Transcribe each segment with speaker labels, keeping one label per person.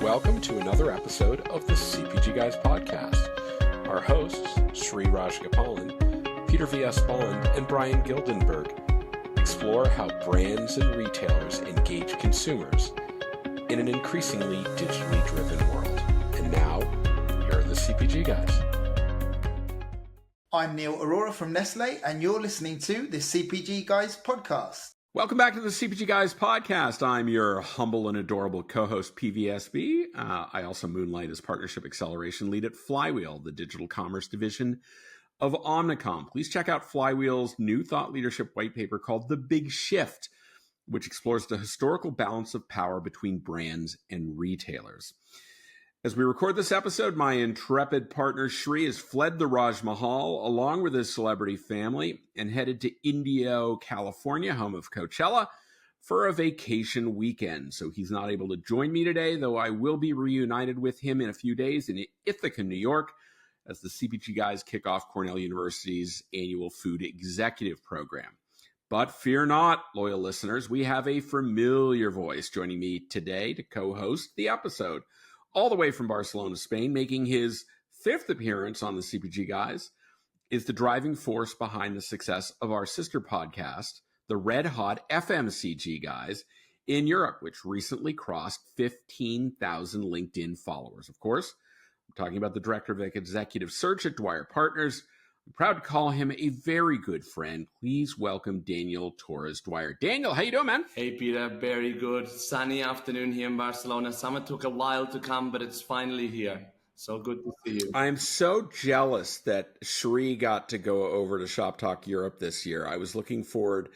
Speaker 1: Welcome to another episode of the CPG Guys podcast. Our hosts, Sri Rajgopalan, Peter V.S. Bond, and Brian Gildenberg explore how brands and retailers engage consumers in an increasingly digitally driven world. And now, here are the CPG Guys.
Speaker 2: I'm Neel Arora from Nestlé, and you're listening to the CPG Guys podcast.
Speaker 1: Welcome back to the CPG Guys podcast. I'm your humble and adorable co-host, PVSB. I also moonlight as Partnership Acceleration Lead at Flywheel, the digital commerce division of Omnicom. Please check out Flywheel's new thought leadership white paper called The Big Shift, which explores the historical balance of power between brands and retailers. As we record this episode, my intrepid partner Sri has fled the Raj Mahal along with his celebrity family and headed to Indio, California, home of Coachella, for a vacation weekend. So he's not able to join me today, though I will be reunited with him in a few days in Ithaca, New York, as the CPG Guys kick off Cornell University's annual Food Executive Program. But fear not, loyal listeners, we have a familiar voice joining me today to co-host the episode. All the way from Barcelona, Spain, making his fifth appearance on the CPG Guys, is the driving force behind the success of our sister podcast, the Red Hot FMCG Guys, in Europe, which recently crossed 15,000 LinkedIn followers. Of course, I'm talking about the Director of Executive Search at Dwyer Partners. I'm proud to call him a very good friend. Please welcome Daniel Torres Dwyer. Daniel, how you doing, man?
Speaker 3: Hey, Peter. Very good. Sunny afternoon here in Barcelona. Summer took a while to come, but it's finally here. So good to see you.
Speaker 1: I'm so jealous that Sri got to go over to Shop Talk Europe this year. I was looking forward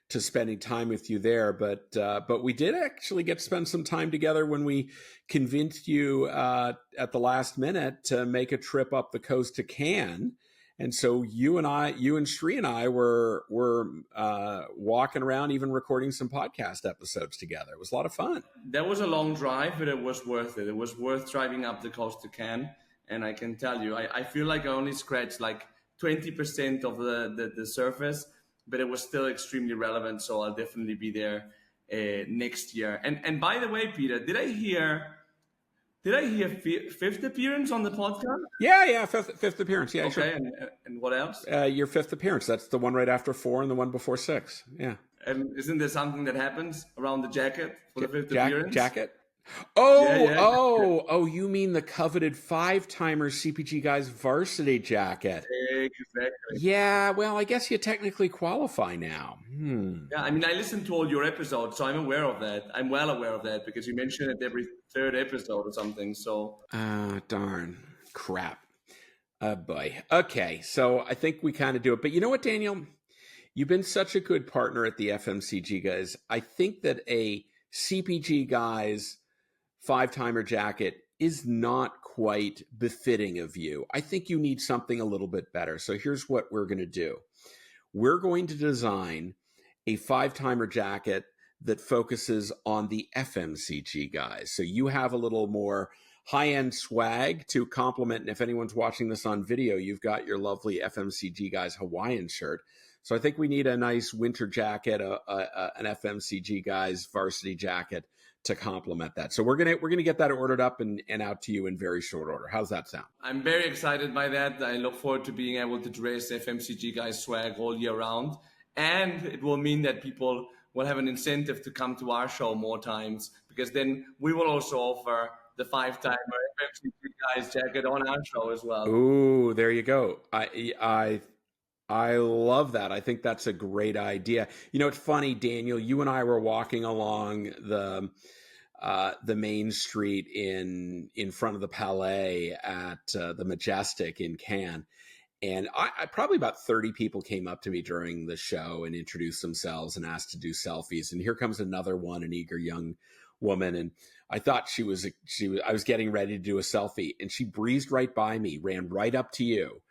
Speaker 1: to spending time with you there, but we did actually get to spend some time together when we convinced you at the last minute to make a trip up the coast to Cannes. And so you and Sri and I were walking around, even recording some podcast episodes together. It was a lot of fun.
Speaker 3: That was a long drive, but it was worth it. It was worth driving up the coast to Cannes. And I can tell you, I feel like I only scratched like 20% of the surface, but it was still extremely relevant. So I'll definitely be there next year. And by the way, Peter, did I hear fifth appearance on the podcast?
Speaker 1: Yeah, fifth appearance. Yeah,
Speaker 3: okay,
Speaker 1: sure.
Speaker 3: And what else?
Speaker 1: Your fifth appearance. That's the one right after 4 and the one before 6. Yeah.
Speaker 3: And isn't there something that happens around the jacket for the fifth appearance?
Speaker 1: Jacket? You mean the coveted 5-timer CPG Guys varsity jacket?
Speaker 3: Exactly.
Speaker 1: Yeah, well, I guess you technically qualify now.
Speaker 3: Yeah, I mean, I listened to all your episodes, so I'm aware of that. I'm well aware of that because you mention it every third episode or something. So,
Speaker 1: darn crap. Boy. Okay, so I think we kind of do it. But you know what, Daniel? You've been such a good partner at the FMCG Guys. I think that a CPG Guys 5-timer jacket is not quite befitting of you. I think you need something a little bit better. So here's what we're going to do. We're going to design a 5-timer jacket that focuses on the FMCG Guys. So you have a little more high-end swag to complement. And if anyone's watching this on video, you've got your lovely FMCG Guys Hawaiian shirt. So I think we need a nice winter jacket, an FMCG Guys varsity jacket to complement that. So we're gonna get that ordered up and out to you in very short order. How's that sound?
Speaker 3: I'm very excited by that. I look forward to being able to dress FMCG Guys swag all year round. And it will mean that people will have an incentive to come to our show more times, because then we will also offer the 5-timer FMCG Guys jacket on our show as well.
Speaker 1: Ooh, there you go. I love that. I think that's a great idea. You know, it's funny, Daniel, you and I were walking along the main street in front of the Palais at the Majestic in Cannes. And I probably about 30 people came up to me during the show and introduced themselves and asked to do selfies. And here comes another one, an eager young woman. And I thought I was getting ready to do a selfie, and she breezed right by me, ran right up to you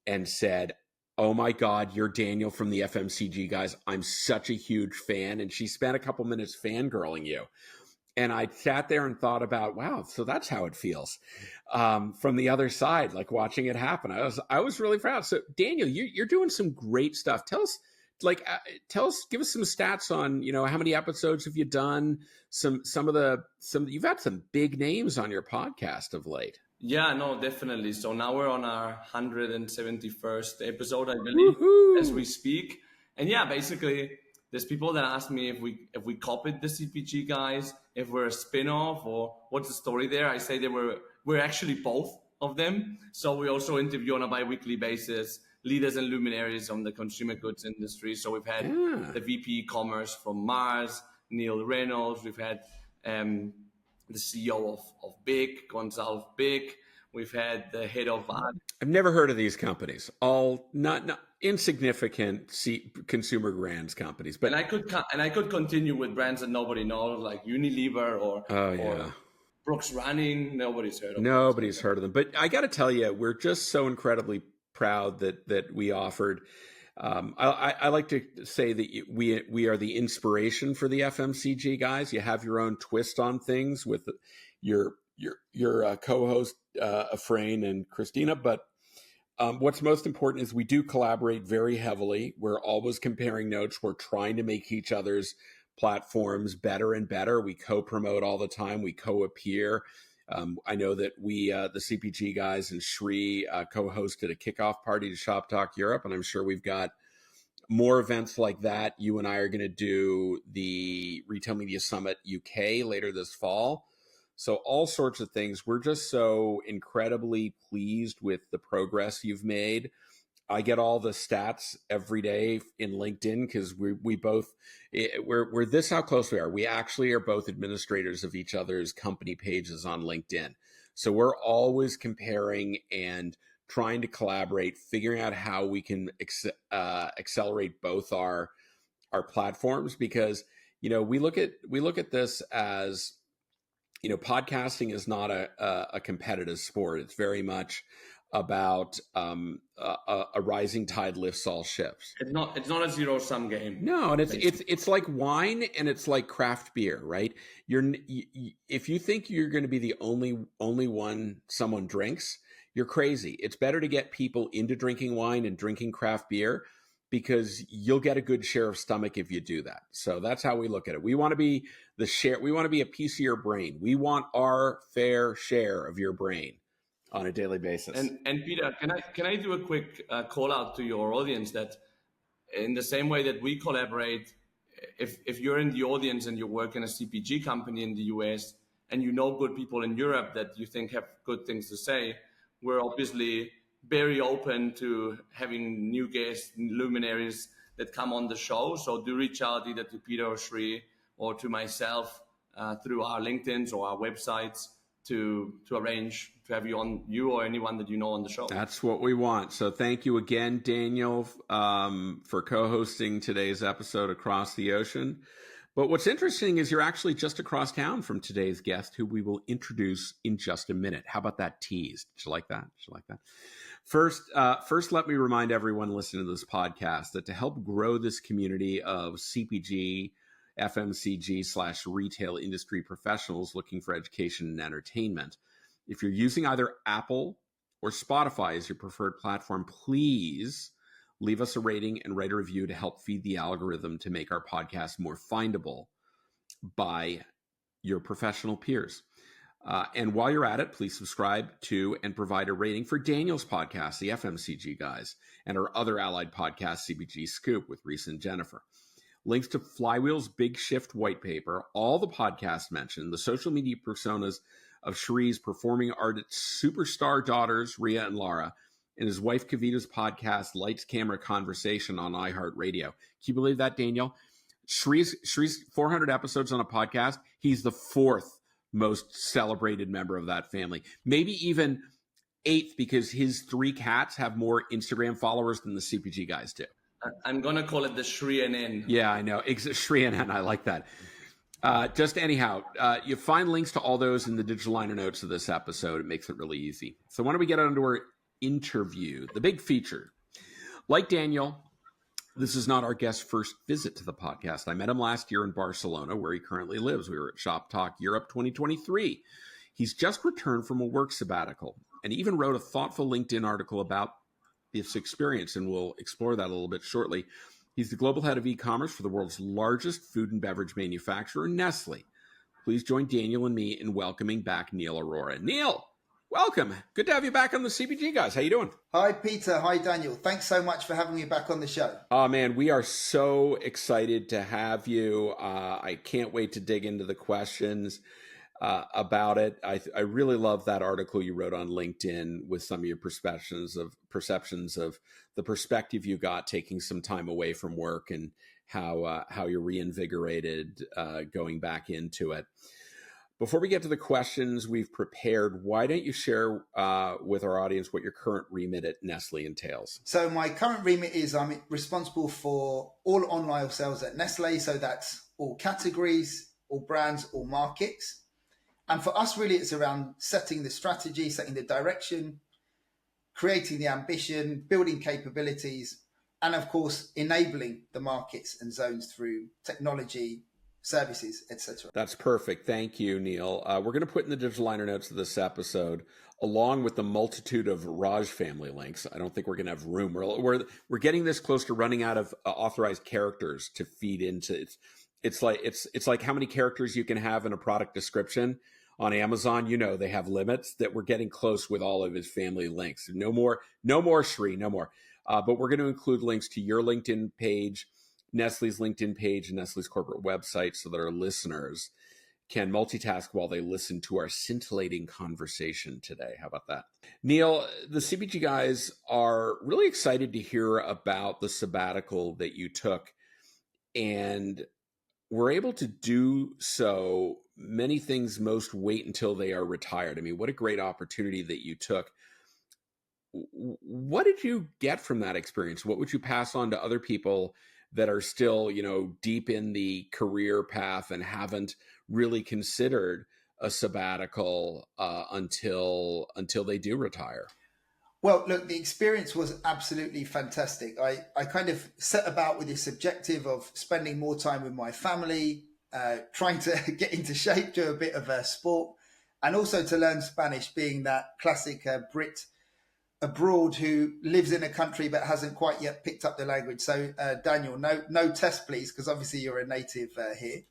Speaker 1: and said, "Oh my God, you're Daniel from the FMCG Guys. I'm such a huge fan." And she spent a couple minutes fangirling you. And I sat there and thought about, wow, so that's how it feels from the other side, like watching it happen. I was really proud. So Daniel, you're doing some great stuff. Tell like give us some stats on, how many episodes have you done? Some you've had some big names on your podcast of late.
Speaker 3: Yeah, no, definitely. So now we're on our 171st episode, I believe, as we speak. And yeah, basically, there's people that ask me if we copied the CPG guys, if we're a spin-off, or what's the story there. I say that we're actually both of them. So we also interview on a bi-weekly basis leaders and luminaries on the consumer goods industry. So we've had the VP eCommerce from Mars, Neil Reynolds. We've had the CEO of Big, Gonzalo Big. We've had the head of...
Speaker 1: I've never heard of these companies. All not insignificant consumer brands companies. But
Speaker 3: and I could continue with brands that nobody knows, like Unilever or Brooks Running. Nobody's heard of them.
Speaker 1: Nobody's heard of them. But I got to tell you, we're just so incredibly proud that we offered. I like to say that we are the inspiration for the FMCG guys. You have your own twist on things with your co-host Efrain and Christina, but what's most important is we do collaborate very heavily. We're always comparing notes. We're trying to make each other's platforms better and better. We co-promote all the time. We co-appear. I know that we, the CPG guys and Shri, co-hosted a kickoff party to Shop Talk Europe, and I'm sure we've got more events like that. You and I are going to do the Retail Media Summit UK later this fall. So all sorts of things. We're just so incredibly pleased with the progress you've made. I get all the stats every day in LinkedIn because we're this how close we are. We actually are both administrators of each other's company pages on LinkedIn. So we're always comparing and trying to collaborate, figuring out how we can accelerate both our platforms, because we look at this as podcasting is not a competitive sport. It's very much about a rising tide lifts all ships.
Speaker 3: It's not a zero-sum game.
Speaker 1: No, and it's like wine and it's like craft beer, right? If you think you're going to be the only one someone drinks, you're crazy. It's better to get people into drinking wine and drinking craft beer, because you'll get a good share of stomach if you do that. So that's how we look at it. We want to be we want to be a piece of your brain. We want our fair share of your brain on a daily basis.
Speaker 3: And Peter, can I do a quick call out to your audience that in the same way that we collaborate, if you're in the audience and you work in a CPG company in the US and you know good people in Europe that you think have good things to say, we're obviously very open to having new guests, luminaries that come on the show. So do reach out either to Peter or Shri or to myself through our LinkedIns or our websites to arrange to have you or anyone that you know on the show.
Speaker 1: That's what we want. So thank you again, Daniel, for co-hosting today's episode across the ocean. But what's interesting is you're actually just across town from today's guest, who we will introduce in just a minute. How about that tease? Did you like that? First, let me remind everyone listening to this podcast that to help grow this community of CPG, FMCG/retail industry professionals looking for education and entertainment, if you're using either Apple or Spotify as your preferred platform, please leave us a rating and write a review to help feed the algorithm to make our podcast more findable by your professional peers. And while you're at it, please subscribe to and provide a rating for Daniel's podcast, the FMCG Guys, and our other allied podcast, CPG Scoop, with Reese and Jennifer. Links to Flywheel's Big Shift white paper, all the podcasts mentioned, the social media personas of Shri's performing artist superstar daughters, Ria and Lara, and his wife Kavita's podcast, Lights, Camera, Conversation on iHeartRadio. Can you believe that, Daniel? Shri's 400 episodes on a podcast. He's the fourth most celebrated member of that family. Maybe even eighth, because his 3 cats have more Instagram followers than the CPG guys do.
Speaker 3: I'm going to call it the Shri and N.
Speaker 1: Yeah, I know. Shri and N, I like that. Just anyhow, you find links to all those in the digital liner notes of this episode. It makes it really easy. So why don't we get on to our interview, the big feature. Like Daniel, this is not our guest's first visit to the podcast. I met him last year in Barcelona, where he currently lives. We were at Shop Talk Europe 2023. He's just returned from a work sabbatical and even wrote a thoughtful LinkedIn article about this experience, and we'll explore that a little bit shortly. He's the global head of e-commerce for the world's largest food and beverage manufacturer, Nestlé. Please join Daniel and me in welcoming back Neel Arora. Neel, welcome. Good to have you back on the CPG Guys. How you doing?
Speaker 2: Hi, Peter. Hi, Daniel. Thanks so much for having me back on the show.
Speaker 1: Oh, man, we are so excited to have you. I can't wait to dig into the questions about it. I really love that article you wrote on LinkedIn with some of your perceptions of the perspective you got taking some time away from work and how you're reinvigorated going back into it. Before we get to the questions we've prepared, why don't you share with our audience what your current remit at Nestlé entails?
Speaker 2: So my current remit is I'm responsible for all online sales at Nestlé. So that's all categories, all brands, all markets. And for us, really, it's around setting the strategy, setting the direction, creating the ambition, building capabilities, and of course, enabling the markets and zones through technology, services, etc.
Speaker 1: That's perfect. Thank you, Neel. We're going to put in the digital liner notes of this episode, along with the multitude of Raj family links. I don't think we're going to have room. We're getting this close to running out of authorized characters to feed into it. It's like how many characters you can have in a product description. On Amazon, they have limits that we're getting close with all of his family links. No more Shri, no more. But we're going to include links to your LinkedIn page, Nestlé's LinkedIn page, and Nestlé's corporate website so that our listeners can multitask while they listen to our scintillating conversation today. How about that? Neel, the CPG Guys are really excited to hear about the sabbatical that you took, and we're able to do so. Many things most wait until they are retired. I mean, what a great opportunity that you took. What did you get from that experience? What would you pass on to other people that are still, deep in the career path and haven't really considered a sabbatical until they do retire?
Speaker 2: Well, look, the experience was absolutely fantastic. I kind of set about with this objective of spending more time with my family, trying to get into shape, do a bit of sport, and also to learn Spanish, being that classic Brit abroad who lives in a country but hasn't quite yet picked up the language. So, Daniel, no test, please, because obviously you're a native here.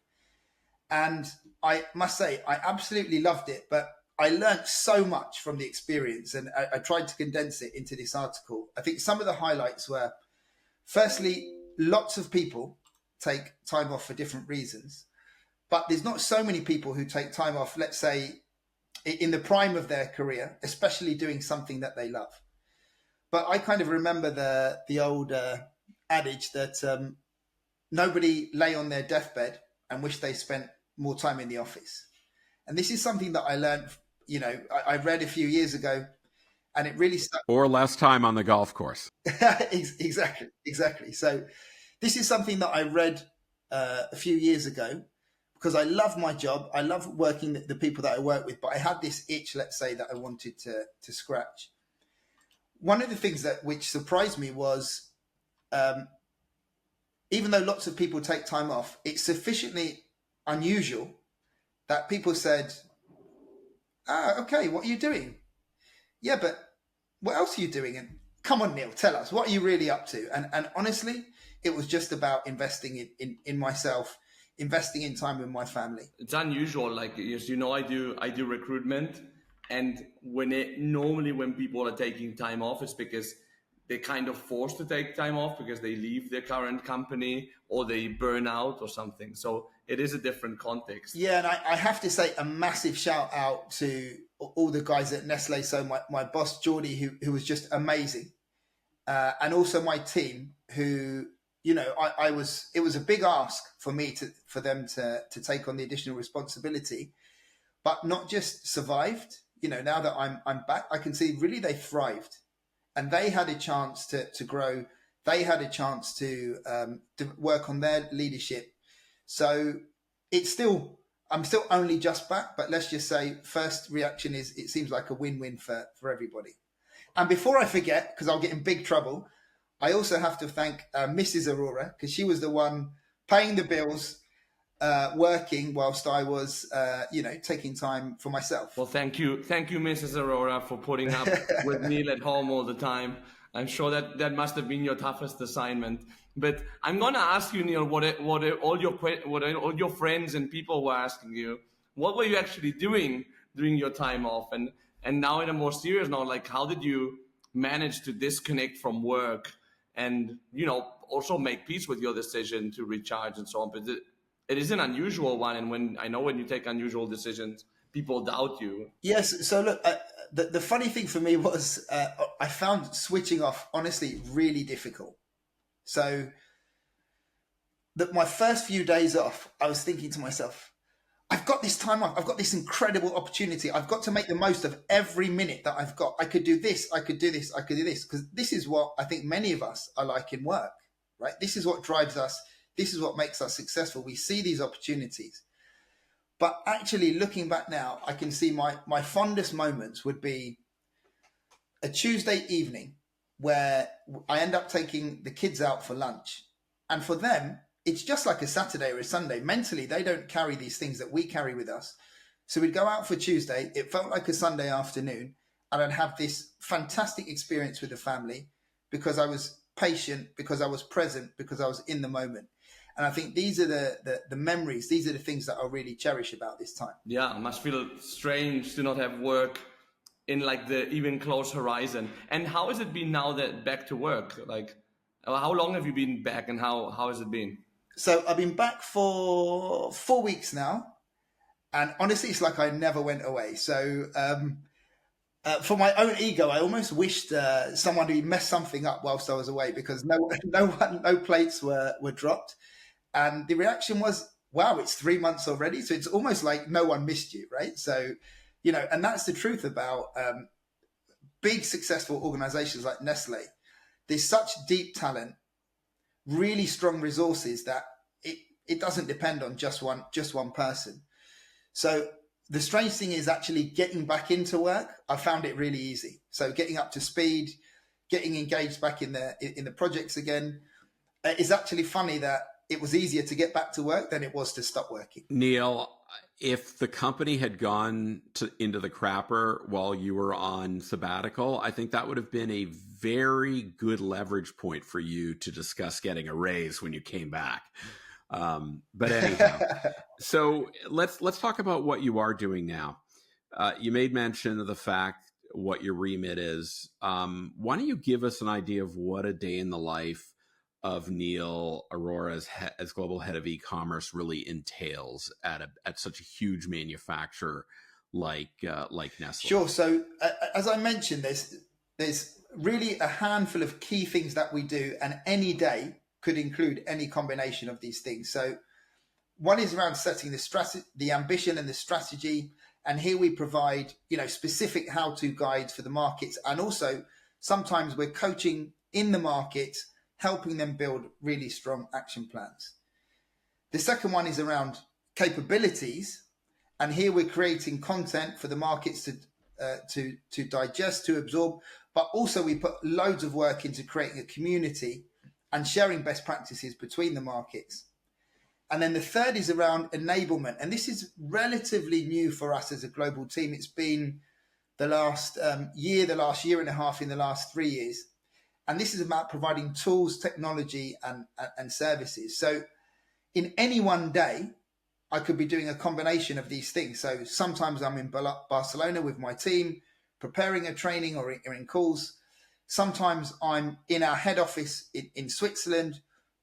Speaker 2: And I must say, I absolutely loved it, but I learned so much from the experience, and I tried to condense it into this article. I think some of the highlights were, firstly, lots of people take time off for different reasons, but there's not so many people who take time off, let's say, in the prime of their career, especially doing something that they love. But I kind of remember the old adage that nobody lay on their deathbed and wish they spent more time in the office. And this is something that I learned, I read a few years ago, and it really stuck.
Speaker 1: Or less time on the golf course.
Speaker 2: Exactly. So this is something that I read a few years ago, because I love my job. I love working the people that I work with, but I had this itch, let's say, that I wanted to scratch. One of the things which surprised me was, even though lots of people take time off, it's sufficiently unusual that people said, okay, what are you doing? Yeah, but what else are you doing? And come on, Neel, tell us, what are you really up to? And honestly, it was just about investing in myself, investing in time with my family.
Speaker 3: It's unusual. Like, as you know, I do recruitment, and when people are taking time off, it's because they're kind of forced to take time off because they leave their current company or they burn out or something. So it is a different context.
Speaker 2: Yeah, and I have to say a massive shout out to all the guys at Nestlé. So my boss, Geordie, who was just amazing. And also my team who, it was a big ask for them to take on the additional responsibility, but not just survived. Now that I'm back, I can see really they thrived, and they had a chance to grow. They had a chance to work on their leadership. So I'm still only just back, but let's just say first reaction is it seems like a win-win for everybody. And before I forget, because I'll get in big trouble, I also have to thank Mrs. Arora, because she was the one paying the bills, working whilst I was, taking time for myself.
Speaker 3: Well, thank you, Mrs. Arora, for putting up with Neel at home all the time. I'm sure that must have been your toughest assignment. But I'm gonna ask you, Neel, what all your friends and people were asking you. What were you actually doing during your time off? And now in a more serious note, like how did you manage to disconnect from work and also make peace with your decision to recharge and so on? But it is an unusual one, and when you take unusual decisions, people doubt you.
Speaker 2: Yes. So look, the funny thing for me was I found switching off honestly really difficult. So my first few days off, I was thinking to myself, I've got this time off. I've got this incredible opportunity. I've got to make the most of every minute that I've got. I could do this. I could do this. I could do this. Because this is what I think many of us are like in work, right? This is what drives us. This is what makes us successful. We see these opportunities. But actually looking back now, I can see my fondest moments would be a Tuesday evening where I end up taking the kids out for lunch. And for them, it's just like a Saturday or a Sunday. Mentally, they don't carry these things that we carry with us. So we'd go out for Tuesday. It felt like a Sunday afternoon. And I'd have this fantastic experience with the family because I was patient, because I was present, because I was in the moment. And I think these are the memories. These are the things that I really cherish about this time.
Speaker 3: Yeah, it must feel strange to not have work in like the even close horizon. And how has it been now that back to work? Like, how long have you been back, and how has it been?
Speaker 2: So I've been back for 4 weeks now, and honestly, it's like I never went away. So for my own ego, I almost wished someone had messed something up whilst I was away, because no plates were dropped, and the reaction was, "Wow, it's 3 months already." So it's almost like no one missed you, right? So and that's the truth about big successful organizations like Nestlé. There's such deep talent, really strong resources that it doesn't depend on just one person. So the strange thing is actually getting back into work. I found it really easy. So getting up to speed, getting engaged back in the projects again. It's actually funny that it was easier to get back to work than it was to stop working.
Speaker 1: Neel, if the company had gone into the crapper while you were on sabbatical, I think that would have been a very good leverage point for you to discuss getting a raise when you came back. But anyhow, so let's talk about what you are doing now. You made mention of the fact what your remit is. Why don't you give us an idea of what a day in the life of Neel Arora as global head of e-commerce really entails at such a huge manufacturer like Nestlé?
Speaker 2: Sure. So as I mentioned, there's really a handful of key things that we do, and any day could include any combination of these things. So one is around setting the strategy, the ambition and the strategy. And here we provide, specific how-to guides for the markets. And also sometimes we're coaching in the market, helping them build really strong action plans. The second one is around capabilities. And here we're creating content for the markets to digest, to absorb. But also we put loads of work into creating a community and sharing best practices between the markets. And then the third is around enablement. And this is relatively new for us as a global team. It's been the last year and a half, in the last 3 years. And this is about providing tools, technology, and services. So in any one day, I could be doing a combination of these things. So sometimes I'm in Barcelona with my team, preparing a training or in calls. Sometimes I'm in our head office in Switzerland,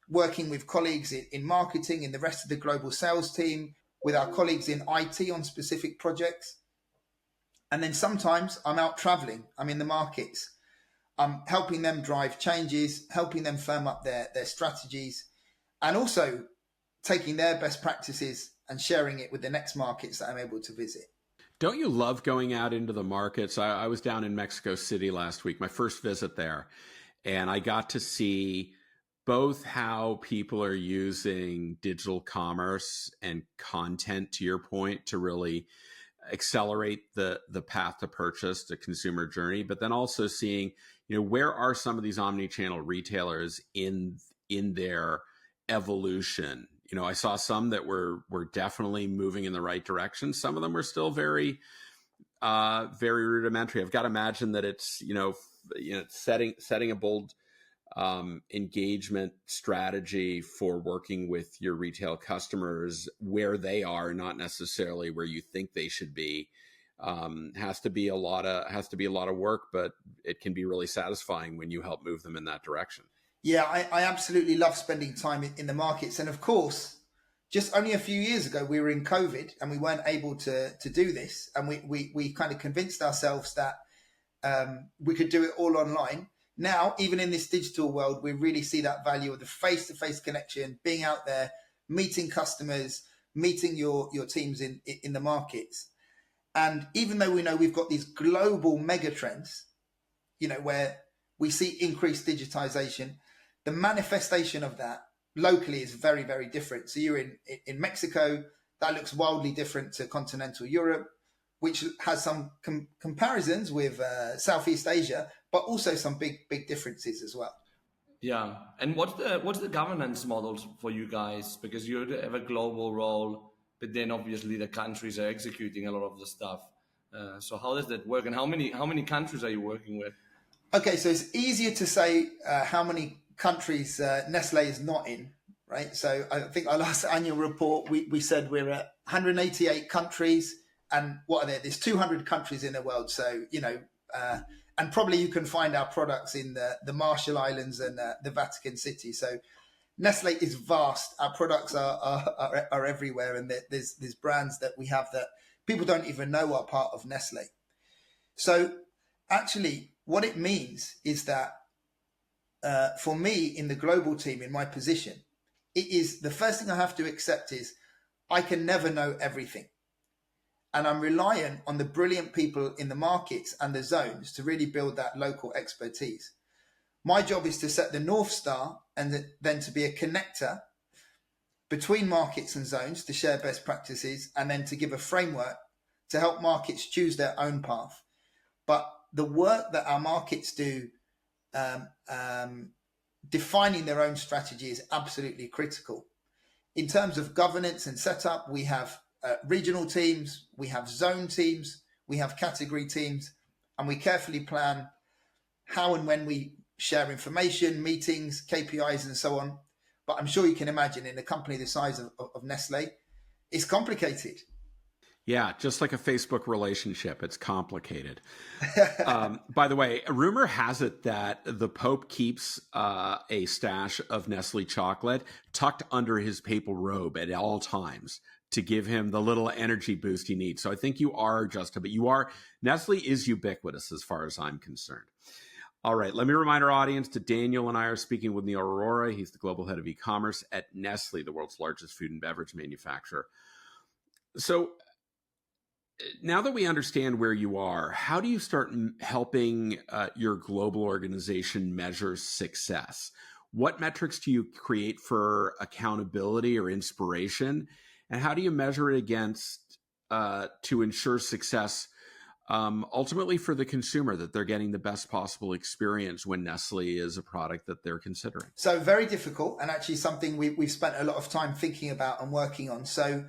Speaker 2: working with colleagues in marketing, in the rest of the global sales team, with our colleagues in IT on specific projects. And then sometimes I'm out traveling. I'm in the markets. I'm helping them drive changes, helping them firm up their strategies, and also taking their best practices and sharing it with the next markets that I'm able to visit.
Speaker 1: Don't you love going out into the markets? I was down in Mexico City last week, my first visit there, and I got to see both how people are using digital commerce and content, to your point, to really accelerate the path to purchase, the consumer journey, but then also seeing, where are some of these omni-channel retailers in their evolution. I saw some that were definitely moving in the right direction. Some of them are still very, very rudimentary. I've got to imagine that it's, setting a bold engagement strategy for working with your retail customers where they are, not necessarily where you think they should be, has to be a lot of work, but it can be really satisfying when you help move them in that direction.
Speaker 2: Yeah, I absolutely love spending time in the markets. And of course, just only a few years ago, we were in COVID and we weren't able to do this. And we kind of convinced ourselves that we could do it all online. Now, even in this digital world, we really see that value of the face-to-face connection, being out there, meeting customers, meeting your teams in the markets. And even though we know we've got these global mega trends, where we see increased digitization, the manifestation of that locally is very, very different. So you're in Mexico, that looks wildly different to continental Europe, which has some comparisons with Southeast Asia, but also some big differences as well.
Speaker 3: Yeah, and what's the governance models for you guys? Because you have a global role, but then obviously the countries are executing a lot of the stuff. So how does that work, and how many countries are you working with?
Speaker 2: Okay, so it's easier to say how many countries Nestlé is not in, right? So I think our last annual report, we said we're at 188 countries, and what are there? There's 200 countries in the world. So, and probably you can find our products in the Marshall Islands and the Vatican City. So Nestlé is vast. Our products are everywhere, and there's brands that we have that people don't even know are part of Nestlé. So actually, what it means is that for me in the global team, in my position, it is the first thing I have to accept is I can never know everything. And I'm reliant on the brilliant people in the markets and the zones to really build that local expertise. My job is to set the North Star and then to be a connector between markets and zones to share best practices, and then to give a framework to help markets choose their own path. But the work that our markets do, defining their own strategy, is absolutely critical. In terms of governance and setup, we have regional teams, we have zone teams, we have category teams, and we carefully plan how and when we share information, meetings, KPIs, and so on. But I'm sure you can imagine in a company the size of Nestlé, it's complicated.
Speaker 1: Yeah, just like a Facebook relationship, it's complicated. By the way, rumor has it that the Pope keeps a stash of Nestle chocolate tucked under his papal robe at all times to give him the little energy boost he needs. So I think you are Nestle is ubiquitous as far as I'm concerned. All right, let me remind our audience that Daniel and I are speaking with Neel Arora. He's the global head of e-commerce at Nestle, the world's largest food and beverage manufacturer. So now that we understand where you are, how do you start helping your global organization measure success? What metrics do you create for accountability or inspiration? And how do you measure it against to ensure success ultimately for the consumer, that they're getting the best possible experience when Nestle is a product that they're considering?
Speaker 2: So very difficult, and actually something we've spent a lot of time thinking about and working on. So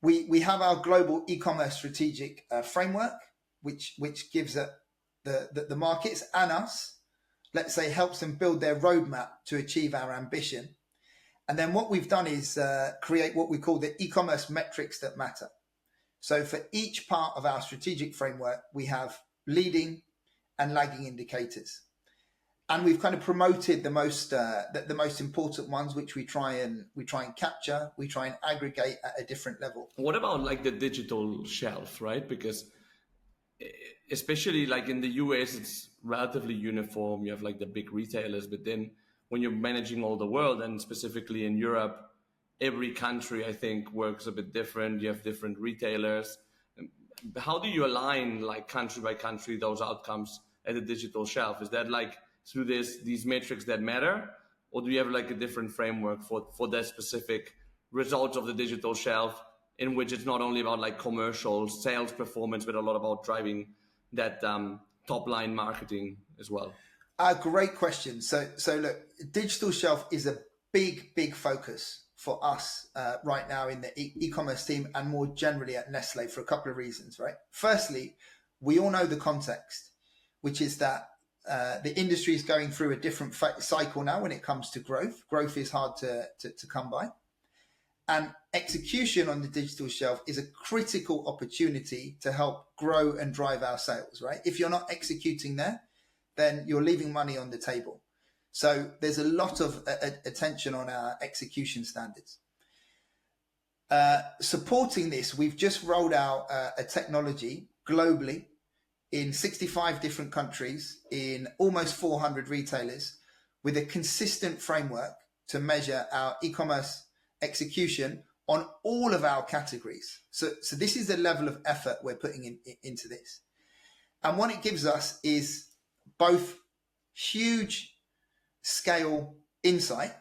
Speaker 2: we have our global e-commerce strategic framework, which gives the markets and us, let's say, helps them build their roadmap to achieve our ambition. And then what we've done is create what we call the e-commerce metrics that matter. So for each part of our strategic framework, we have leading and lagging indicators. And we've kind of promoted the most important ones, which we try and capture, we try and aggregate at a different level.
Speaker 3: What about like the digital shelf, right? Because especially like in the US, it's relatively uniform. You have like the big retailers, but then when you're managing all the world, and specifically in Europe, every country, I think, works a bit different. You have different retailers. How do you align, like country by country, those outcomes at the digital shelf? Is that like through these metrics that matter, or do you have like a different framework for that specific results of the digital shelf, in which it's not only about like commercial sales performance, but a lot about driving that top line marketing as well?
Speaker 2: Great question. So look, digital shelf is a big focus for us right now in the e-commerce team, and more generally at Nestlé, for a couple of reasons, right? Firstly, we all know the context, which is that the industry is going through a different cycle now when it comes to growth. Growth is hard to come by. And execution on the digital shelf is a critical opportunity to help grow and drive our sales, right? If you're not executing there, then you're leaving money on the table. So there's a lot of attention on our execution standards. Supporting this, we've just rolled out a technology globally in 65 different countries, in almost 400 retailers, with a consistent framework to measure our e-commerce execution on all of our categories. So this is the level of effort we're putting into this. And what it gives us is both huge scale insight,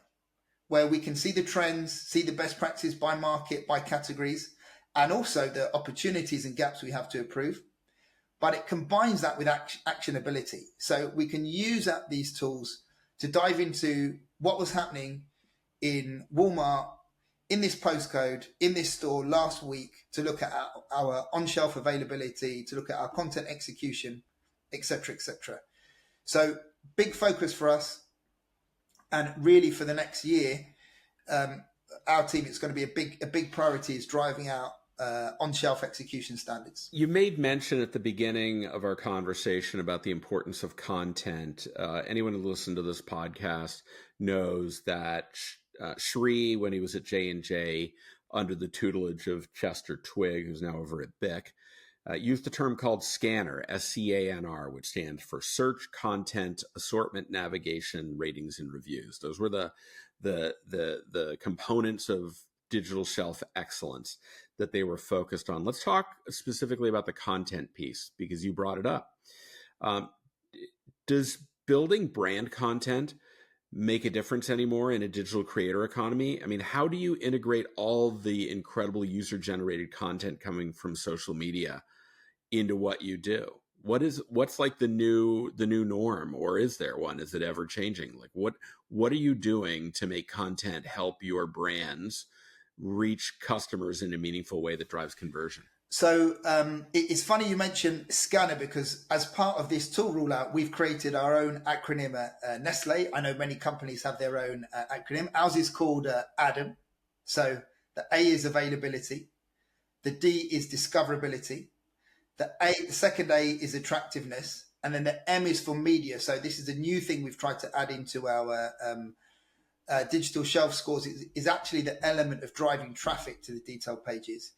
Speaker 2: where we can see the trends, see the best practices by market, by categories, and also the opportunities and gaps we have to improve. But it combines that with actionability. So we can use these tools to dive into what was happening in Walmart, in this postcode, in this store last week, to look at our on-shelf availability, to look at our content execution, etc., etc. So big focus for us. And really for the next year, our team, it's going to be a big priority is driving out on-shelf execution standards.
Speaker 1: You made mention at the beginning of our conversation about the importance of content. Anyone who listened to this podcast knows that Sri, when he was at J&J, under the tutelage of Chester Twigg, who's now over at BIC, used the term called SCANR, SCANR, which stands for Search, Content, Assortment, Navigation, Ratings, and Reviews. Those were the components of digital shelf excellence that they were focused on. Let's talk specifically about the content piece, because you brought it up. Does building brand content make a difference anymore in a digital creator economy? I mean, how do you integrate all the incredible user-generated content coming from social media into what you do? What's like the new norm, or is there one? Is it ever changing? Like what are you doing to make content help your brands reach customers in a meaningful way that drives conversion?
Speaker 2: So it's funny you mentioned SCANR, because as part of this tool rollout, we've created our own acronym at Nestlé. I know many companies have their own acronym. Ours is called ADAM. So the A is availability. The D is discoverability. The second A is attractiveness. And then the M is for media. So this is a new thing we've tried to add into our digital shelf scores, is actually the element of driving traffic to the detailed pages.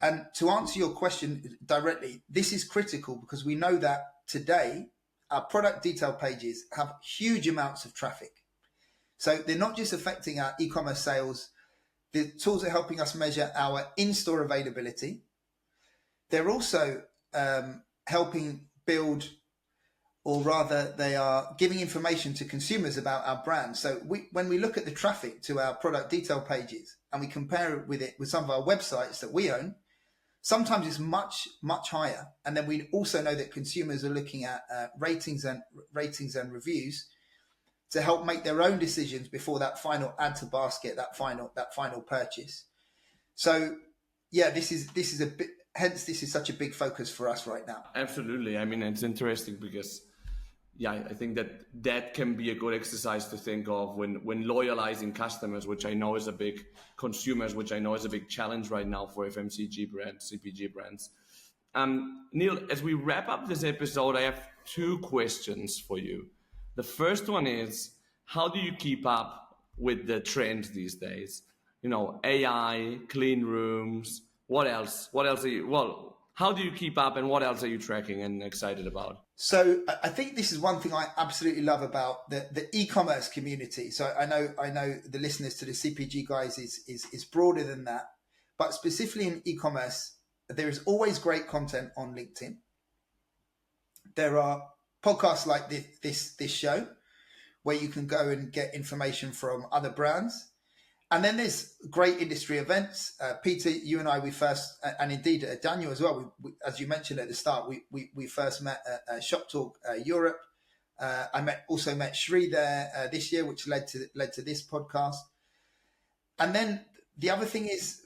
Speaker 2: And to answer your question directly, this is critical because we know that today our product detail pages have huge amounts of traffic. So they're not just affecting our e-commerce sales. The tools are helping us measure our in-store availability. They're also helping build, or rather they are giving information to consumers about our brand. So when we look at the traffic to our product detail pages and we compare it with some of our websites that we own, sometimes it's much, much higher. And then we also know that consumers are looking at ratings and reviews to help make their own decisions before that final add to basket, that final purchase. So yeah, this is a bit, hence this is such a big focus for us right now.
Speaker 3: Absolutely. I mean, it's interesting because I think that can be a good exercise to think of when loyalizing customers, which I know is a big consumers, which I know is a big challenge right now for FMCG brands, CPG brands. Neel, as we wrap up this episode, I have two questions for you. The first one is, how do you keep up with the trends these days? You know, AI, clean rooms, what else are you, how do you keep up, and what else are you tracking and excited about?
Speaker 2: So I think this is one thing I absolutely love about the e-commerce community. So I know the listeners to the CPG Guys is broader than that, but specifically in e-commerce, there is always great content on LinkedIn. There are podcasts like this show where you can go and get information from other brands. And then there's great industry events. Peter, you and I, we first, and indeed Daniel as well, we, as you mentioned at the start, we first met at Shop Talk Europe. I also met Sri there this year, which led to this podcast. And then the other thing is,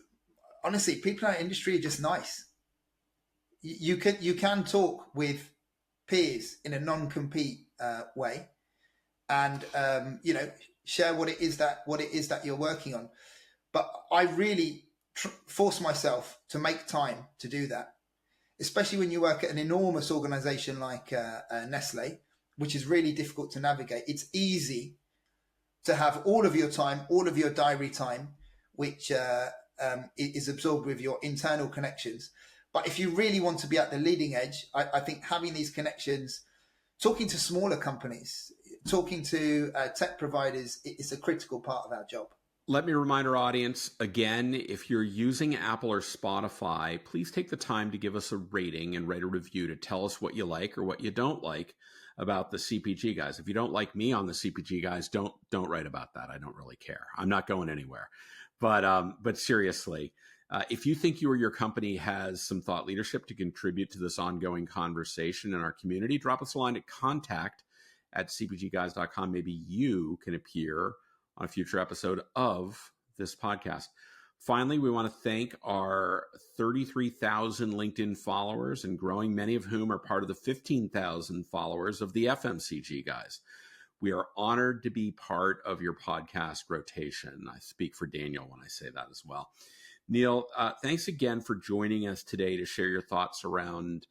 Speaker 2: honestly, people in our industry are just nice. You can talk with peers in a non-compete way, and share what it is that you're working on. But I really force myself to make time to do that, especially when you work at an enormous organization like Nestlé, which is really difficult to navigate. It's easy to have all of your time, all of your diary time, which is absorbed with your internal connections. But if you really want to be at the leading edge, I think having these connections, talking to smaller companies, talking to tech providers, is a critical part of our job.
Speaker 1: Let me remind our audience again, if you're using Apple or Spotify, please take the time to give us a rating and write a review to tell us what you like or what you don't like about the CPG Guys. If you don't like me on the CPG Guys, don't write about that. I don't really care. I'm not going anywhere. But seriously, if you think you or your company has some thought leadership to contribute to this ongoing conversation in our community, drop us a line at contact@cpgguys.com. Maybe you can appear on a future episode of this podcast. Finally, we want to thank our 33,000 LinkedIn followers and growing, many of whom are part of the 15,000 followers of the FMCG Guys. We are honored to be part of your podcast rotation. I speak for Daniel when I say that as well. Neel, thanks again for joining us today to share your thoughts around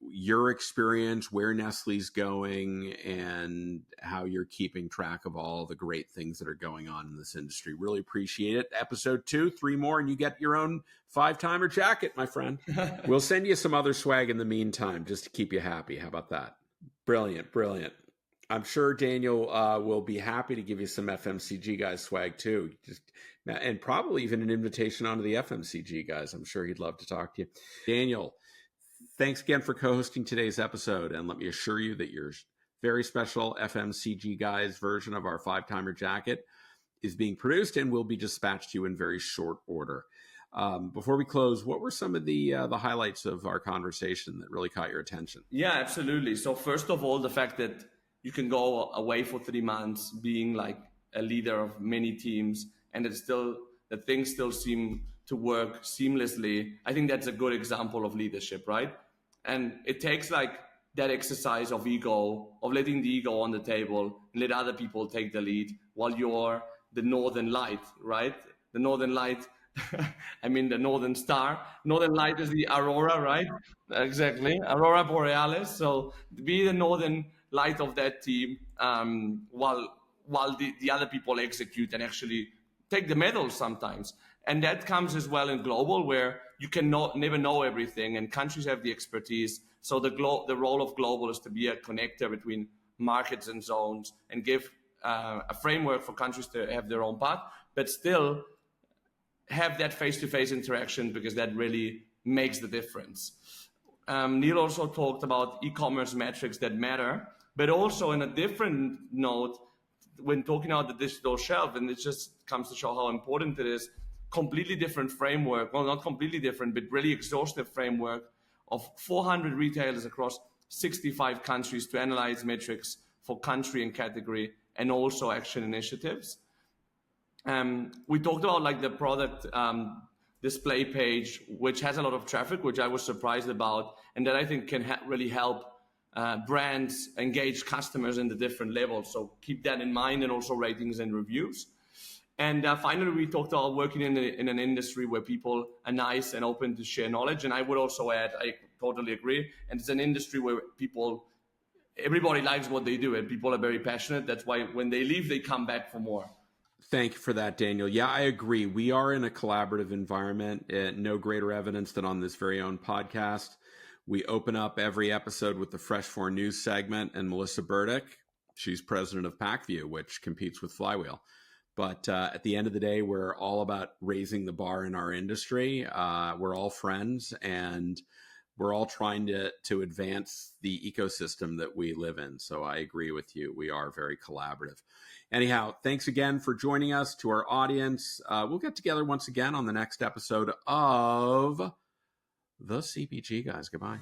Speaker 1: your experience, where Nestlé's going, and how you're keeping track of all the great things that are going on in this industry. Really appreciate it. Episode 2, 3 more, and you get your own 5-timer jacket, my friend. We'll send you some other swag in the meantime, just to keep you happy. How about that? Brilliant, brilliant. I'm sure Daniel will be happy to give you some FMCG Guys swag too. And probably even an invitation onto the FMCG Guys. I'm sure he'd love to talk to you. Daniel, thanks again for co-hosting today's episode, and let me assure you that your very special FMCG Guys version of our 5-timer jacket is being produced and will be dispatched to you in very short order. Before we close, what were some of the highlights of our conversation that really caught your attention?
Speaker 3: Yeah, absolutely. So first of all, the fact that you can go away for 3 months being like a leader of many teams, and that things still seem to work seamlessly. I think that's a good example of leadership, right? And it takes like that exercise of ego, of letting the ego on the table and let other people take the lead while you're the northern light, right? The northern light, I mean the northern star. Northern light is the aurora, right? Exactly, aurora borealis. So be the northern light of that team while the other people execute and actually take the medals sometimes. And that comes as well in global, where you can never know everything, and countries have the expertise. So the role of global is to be a connector between markets and zones and give a framework for countries to have their own path, but still have that face-to-face interaction, because that really makes the difference. Neel also talked about e-commerce metrics that matter, but also in a different note, when talking about the digital shelf, and it just comes to show how important it is, completely different framework, well, not completely different, but really exhaustive framework of 400 retailers across 65 countries to analyze metrics for country and category, and also action initiatives. We talked about like the product display page, which has a lot of traffic, which I was surprised about, and that I think can really help brands engage customers in the different levels. So keep that in mind, and also ratings and reviews. And finally, we talked about working in an industry where people are nice and open to share knowledge. And I would also add, I totally agree. And it's an industry where everybody likes what they do, and people are very passionate. That's why when they leave, they come back for more.
Speaker 1: Thank you for that, Daniel. Yeah, I agree. We are in a collaborative environment. No greater evidence than on this very own podcast. We open up every episode with the Fresh 4 News segment, and Melissa Burdick, she's president of PackView, which competes with Flywheel. But at the end of the day, we're all about raising the bar in our industry. We're all friends, and we're all trying to advance the ecosystem that we live in. So I agree with you. We are very collaborative. Anyhow, thanks again for joining us. To our audience, we'll get together once again on the next episode of The CPG Guys. Goodbye.